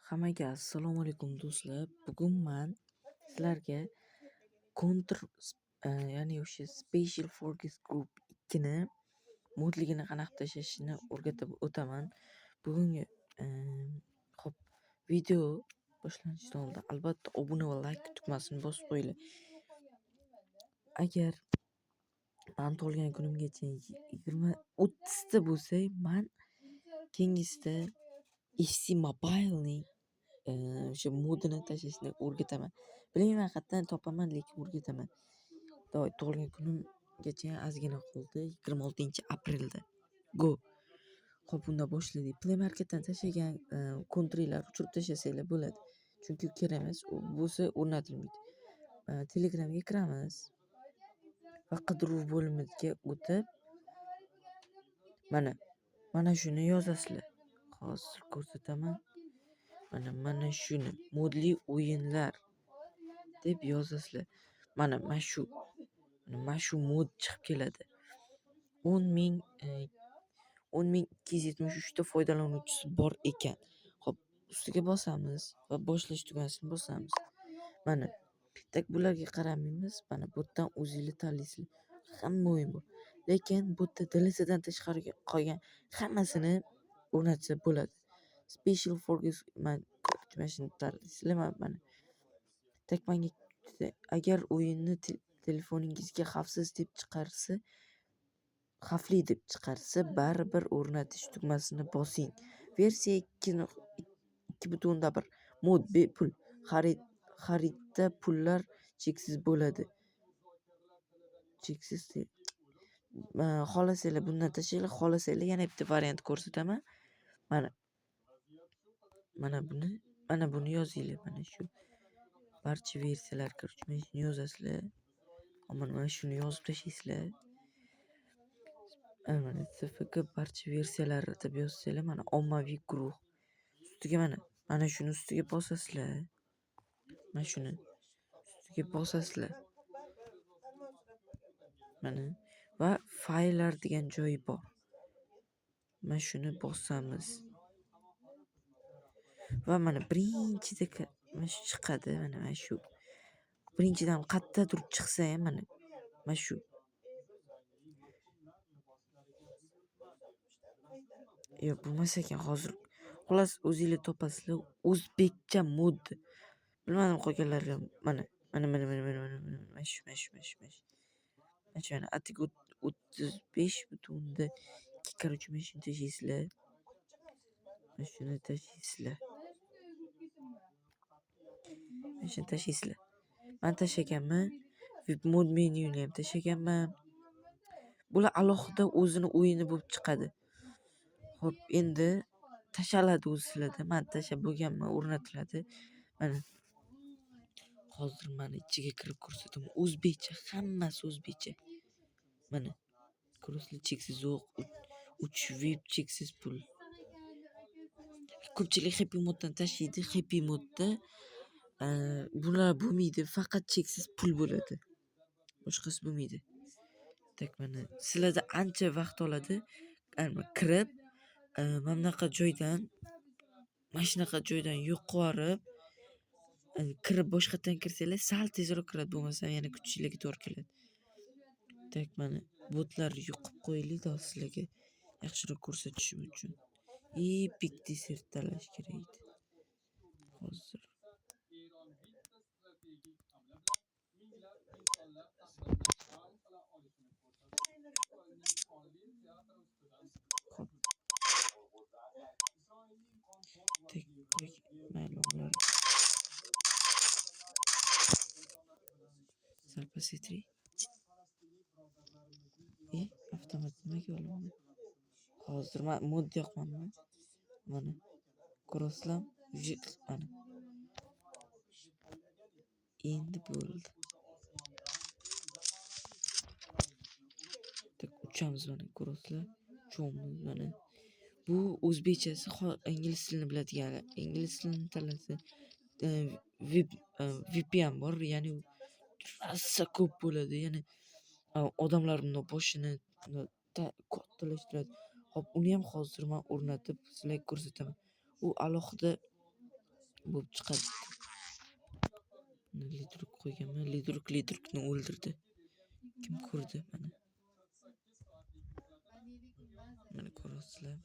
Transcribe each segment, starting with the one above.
Hammaga assalomu alaykum do'stlar. Bugun men sizlarga Counter ya'ni o'sha Special Forces Group 2 ni modligini qanaqa tashlashni o'rgatib o'taman. Bugungi hop video boshlanishidan oldin albatta obuna va like tugmasini bosib qo'yinglar. Agar men tug'ilgan kunimgacha 20-30 ta bo'lsa, men keyingisida FC Mobile ning o'sha modini tashlashni o'rgataman. Bilmayman qayerdan topaman, lekin o'rgataman. Tug'ilgan kunimgacha ozgina qoldi. 26-aprelda. Go. Xo'p, unda boshladik. Play Marketdan tashlagan kontriylar uchirib tashlasanglar bo'ladi. Chunki kerak emas, u bo'lsa o'rnatilmaydi. Telegramga kiramiz va qidiruv bo'limiga o'tib mana shuni yozasizlar. Hozir ko'rsataman. Mana shuni modli o'yinlar deb yozasizlar. Mana shu mod chiqib keladi. 10.273 ta foydalanuvchisi bor ekan. Xo'p, ustiga bosamiz va boshlash tugmasini bosamiz. Mana bularga qaramaymiz. Mana bu yerdan o'zingiz tanlaysizlar. Hamma o'yin bor. Lekin bu yerda DLCdan tashqari qolgan hammasini o'rnatsa bo'ladi. Special Forces man tugmashini tanlaysizlar. Mana manga agar o'yinni telefoningizga xavfli deb chiqarsa, baribir o'rnatish tugmasini bosing. Versiya 2.1 mod bepul. Xaridda pullar cheksiz bo'ladi. Cheksiz. Xohlasanglar bundan tashlaylik, xohlasanglar yana bitta variant ko'rsataman. Mana buni yozinglar. Mana shu barcha versiyalar mana shuni yozasizlar. Mana shuni yozib tashlaysizlar. Mana CFG barcha versiyalari deb yozsanglar, mana ommaviy guruh ustiga mana shuni ustiga bosasizlar. Mana shuni ustiga bosasizlar. Mana va fayllar degan joyi bor. Mana shuni bosamiz. Va mana birinchida mana shu chiqadi. Mana shu birinchidan qayerdadir chiqsa ham mana shu yo'q bo'lmas ekan hozir. Xullas o'zingizlar topasizlar. O'zbekcha mod. Bilmadim qolganlarga. Mana shu. Mana atik 35.2 короче mana shuni tashlaysizlar. Mana shuni tashlaysizlar. Mana shuni tashlaysizlar. Men tashlaganman. VIP mod menyuni ham tashlaganman. Bular alohida o'zini o'yini bo'lib chiqadi. Xo'p, endi tashaladi o'zingizlarda. Men tashab bo'lganman, o'rnatiladi. Mana hozir mana ichiga kirib ko'rsataman. O'zbekcha, hammasi o'zbekcha. Mana ko'rasizlar, cheksiz o'q, 3 VIP cheksiz pul. Ko'pchilik Happy moddan tashlaydi. Happy modda bular bo'lmaydi, faqat cheksiz pul bo'ladi. Boshqasi bo'lmaydi. Mana sizlarda ancha vaqt oladi. Kirib, mana shunaqa joydan yuqorib kirib boshqatdan kirsanglar sal tezroq kiradi, bo'lmasa yana kutishingiz to'g'ri keladi. Mana botlar yuqib qo'yaylik sizlarga yaxshiroq ko'rsatishim uchun. Epic desert tanlash kerak edi. Hozir ma'lumotlar salpasitri avtomat nimaga oladi? Hozir men mod yoqmanman. Mana ko'rasizlar, mana endi bo'ldi. Uchamiz mana ko'rasizlar. Cho'mmiz mana. Bu o'zbekchasi ingliz tilini biladiganlar. Ingliz tilini tanlasa VPN bor, ya'ni rosa ko'p bo'ladi. Ya'ni odamlarning boshini kattalashtiradi. Hop, uni ham hozir men o'rnatib sizlarga ko'rsataman. U alohida bo'lib chiqadi. Lidruk qo'yganman. Lidrukni o'ldirdi. Kim ko'rdi mana? Mana ko'rasizlar.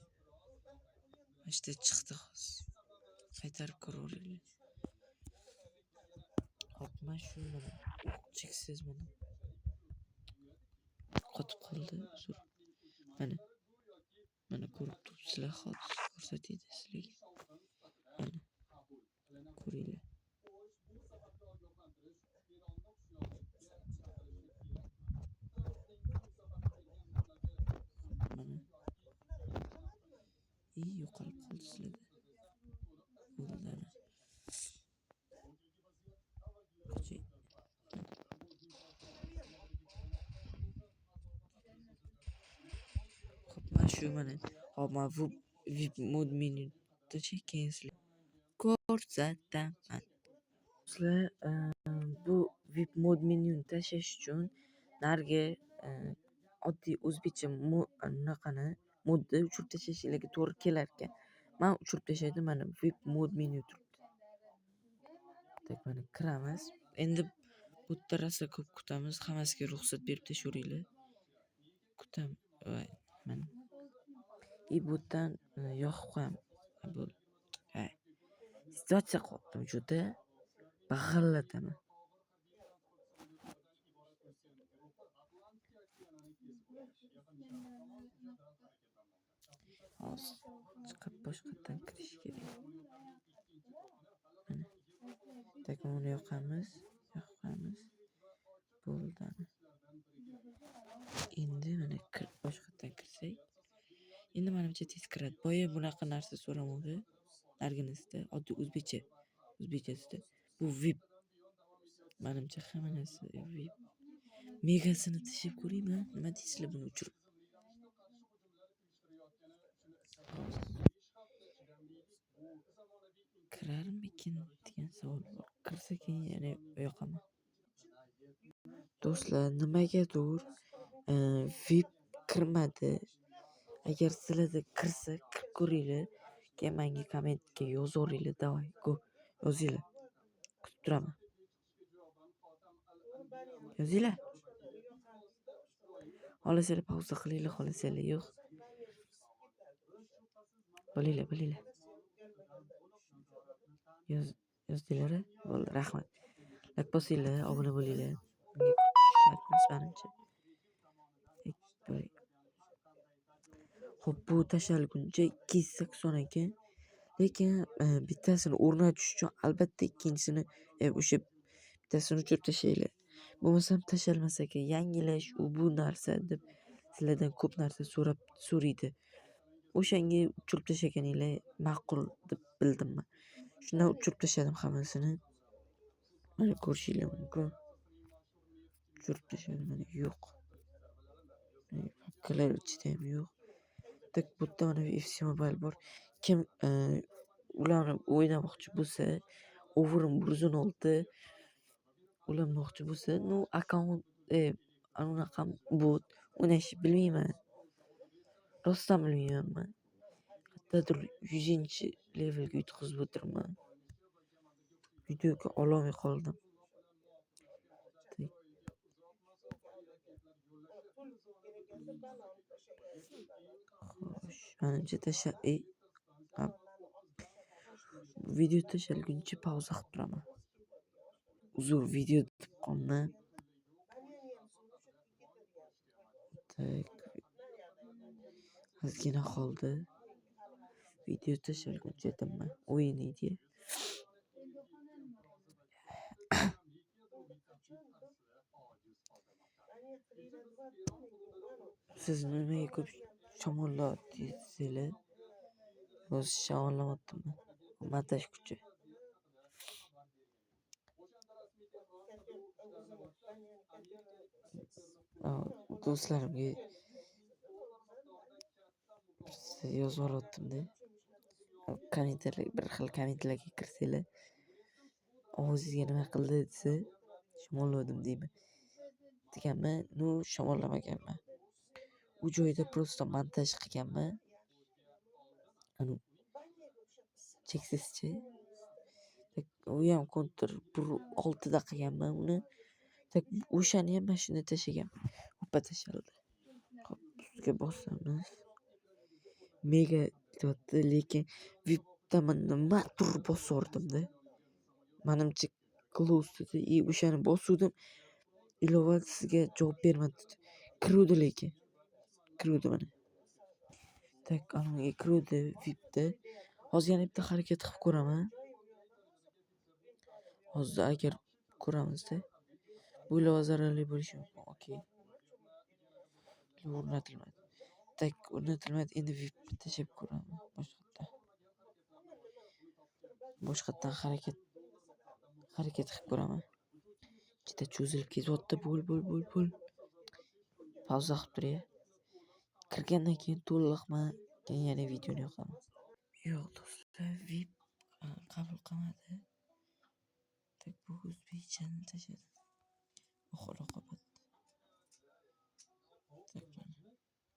Ishda chiqdi hozir. Qaytarib ko'raveringlar. Hop, mana shu mana cheksiz mana. Qotib qoldi. Uzr. Mana ko'rib turibsizlar, hozir ko'rsataydi sizlarga. Mana ko'ringlar. Mana yo'qolib qoldi sizlarda. O'ldilar. Hop, mana shu mana. Hop, mana VIP mod menyuda chekingsizlar. Ko'rsataman. Sizlar bu VIP mod menyuni tashlash uchun narga oddiy o'zbekcha anaqani modni o'chirib tashlashingiz to'g'ri kelar ekan. Men o'chirib tashlaydim, mana VIP mod menyu turibdi. Tak, mana kiramiz. Endi bu terrasa ko'p kutamiz. Hammasiga ruxsat berib tashaveringlar. Kutam. Mana. Butdan yoqib qo'yaman. Bu situatsiya qoldim juda bag'allataman. Hozir chiqib boshqatdan kirish kerak. Mana. Tak, uni yoqamiz. Bo'ldi. Endi mana boshqatdan kirsak. Endi menimcha tez kiradi. Boya bunaqa narsa so'ramadi. Narginizda oddiy o'zbekchasida. Bu VIP. Menimcha hamma narsa VIP. Megasini tishib ko'raymi? Nima deysizlar buni o'chirib? Kirarmikin degan savol bor. Kirsa keyin yana yoqaman. Do'stlar, nimagadir VIP kirmadi. Agar sizlarda kirsa, kirib ko'ringlar. Keyin menga kommentga yozaveringlar. Davay, go. Yozinglar. Kutib turaman. Yozinglar. Xohlasanglar pauza qilinglar, xohlasanglar yo'q. Bilinglar. Yozdinglar? Bo'ldi, rahmat. Like bosinglar, obuna bo'linglar. Menga shart menimcha. Xo'p, bu tashalguncha 280 ekan. Lekin bittasini o'rnatish uchun albatta ikkinchisini o'sha bittasini o'chirib tashlaylar. Bo'lmasam tashalmas ekan. Yangilash bu narsa deb sizlardan ko'p narsa so'raydi. O'shanga o'chirib tashlaganinglar ma'qul deb bildim men. Shundan o'chirib tashladim hammasini. Mana ko'rishinglar mumkin. O'chirib tashladim, mana yo'q. Kalar ichida ham yo'q. Tak, bu yerda mana FC Mobile bor. Kim ularni o'ynamoqchi bo'lsa, Overim 116 ulanmoqchi bo'lsa, akkaunt anaqa bot o'ynashni bilmayman. Rostdan bilmayman. Qattiqdir 100-levelga yutqizib o'tirman. Videoga ololmay qoldim. Xo'sh, menimcha video tashalguncha pauza qilib turaman. Uzr, video deb qolman. Tak. Ozgina qoldi. Video tashalguncha deyman. O'ynaydi. Siz nimaga ko'p shamollayapsizlar? O'zi shamollamayaptimi? Montaj kuchi. Do'stlarimga yozib olyaptim-da. Bir xil kommentlarga kirsanglar, ovozingizga nima qildi desa, shamolladim deyman. Deganman, shamollamaganman. U joyda prosta montaj qilganman. Cheksizchi. u ham kontur 6 da qilganman uni. O'shani ham mana shuni tashlaganman. Uppa tashaldi. Hop, ustiga bosamiz. Mega deyapti, lekin VIPda men nima turib bosordimda. Menimcha close dedi. O'shani bosuvdim. Ilova sizga javob bermadi. Kiruvdi lekin. Kiruvdi mana. Anaga kiruvdi VIPda. Hozir yana bitta harakat qilib ko'raman. Hozir agar ko'ramizda, bu ilova zararli bo'lishi mumkin. Okey. O'rnatilmadi. O'rnatilmadi. Endi VIP tashlab ko'raman boshqatdan harakat qilib ko'raman. Ikkita cho'zilib ketyapti. Bo'l. Pauza qilib turay. Kirgandan keyin to'liqman. Keyin yana videoni yoqaman. Yo'q do'stlar, VIP qabul qilmadi. Bu o'zbekchani tashladi. Oxir-oqibat.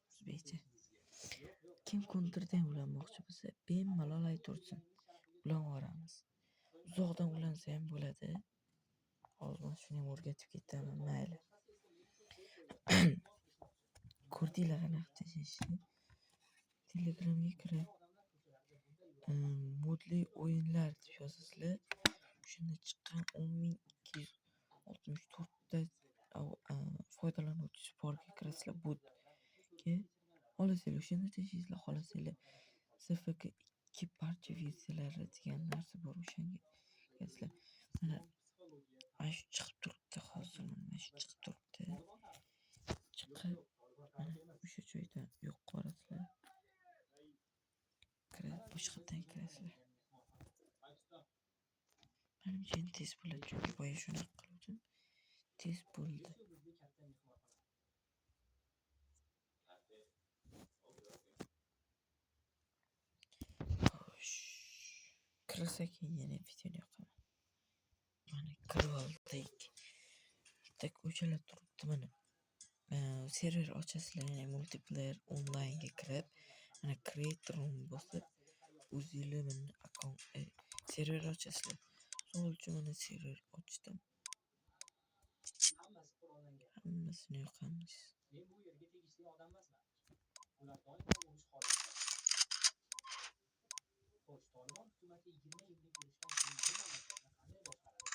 O'zbekcha. Kim kontrdan ulanmoqchi bo'lsa, bemalol aytursin. Ulanvoramiz. Uzoqdan ulansa ham bo'ladi. Hozir men shuni ham o'rgatib ketaman, mayli. Ko'rdinglar qanaqa tashishni? Telegramga kirib, modli o'yinlar deb yozasizlar. Shunda chiqqan 10.264 ta foydalanuvchi borga kirasizlar, botga xohlasanglar o'shanda tashlaysizlar, xohlasanglar SFK 2 barcha versiyalari degan narsa bor, o'shanga kirasizlar. Mana shu chiqib turibdi hozir, mana shu chiqib turibdi. Chiqib mana o'sha joyda yo'q qo'yasizlar. Boshqatdan kirasizlar. Menimcha endi tez bo'ladi, chunki boya shunaqa qildim. Tez bo'ldi. Xo'sh. Kirsak yana videoni yoqaman. Mana kirib oldik. O'chalar turibdi mana. Server ochasizlar, ya'ni multiplayer onlaynga kirib, mana creator room bosib, o'zingizlar mana akkaunt server ochasizlar. Misol uchun mana server ochdim. Hammasini yoqamiz. Men bu yerga tegishli odam emasman. Ular doimo urush holatida. Xo'sh, Tolibon hukumati 20 yillik urushdan keyin bu mamlakatni qanday boshqaradi?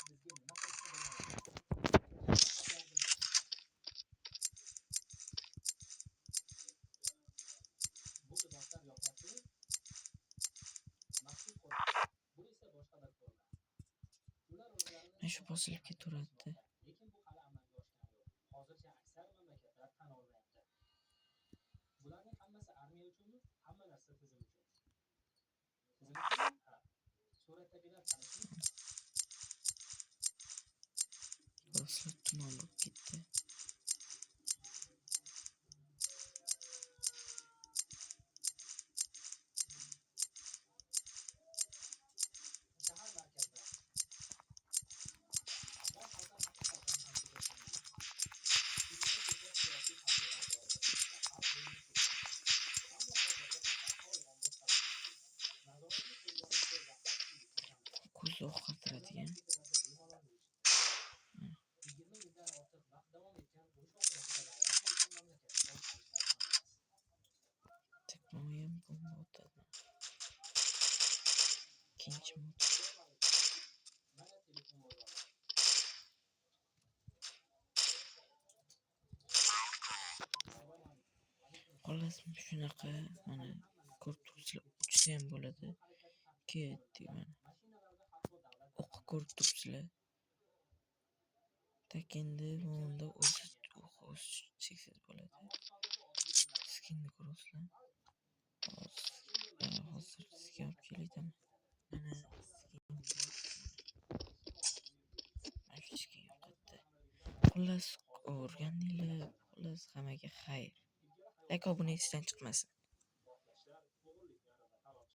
Bizga nima qilishni bilmaydi. Bu liboslar yoqyaptimi? Maxsus qo'riq. Bu esa boshqa bir qo'riq. Ular o'zlarini shu bosilib ketaveradi. Lekin bu hali amalga oshgani yo'q. Hozircha aksar mamlakatlar tan olmayapti. Bularning hammasi armiya uchunmi? Hamma narsa tizim uchun. Tizim uchun? Ha. Suratdagilar tanishmi? Boshqa tuman bo'lib ketdi. Ko'z oqartiradigan. Teknologiyam bomba otadi. Ikkinchi mod. Xullas shunaqa mana ko'rib turibsizlar, uchsa ham bo'ladi. Ketdik mana. O'qib ko'rib turibsizlar. Endi bunda o'z cheksiz bo'ladi. Skinni ko'rasizlar. Hozir sizga olib kelaydim. Mana skin yoqadi. Xullas o'rgandinglar. Xullas hammaga xayr. Like, obuna etishdan chiqmasin.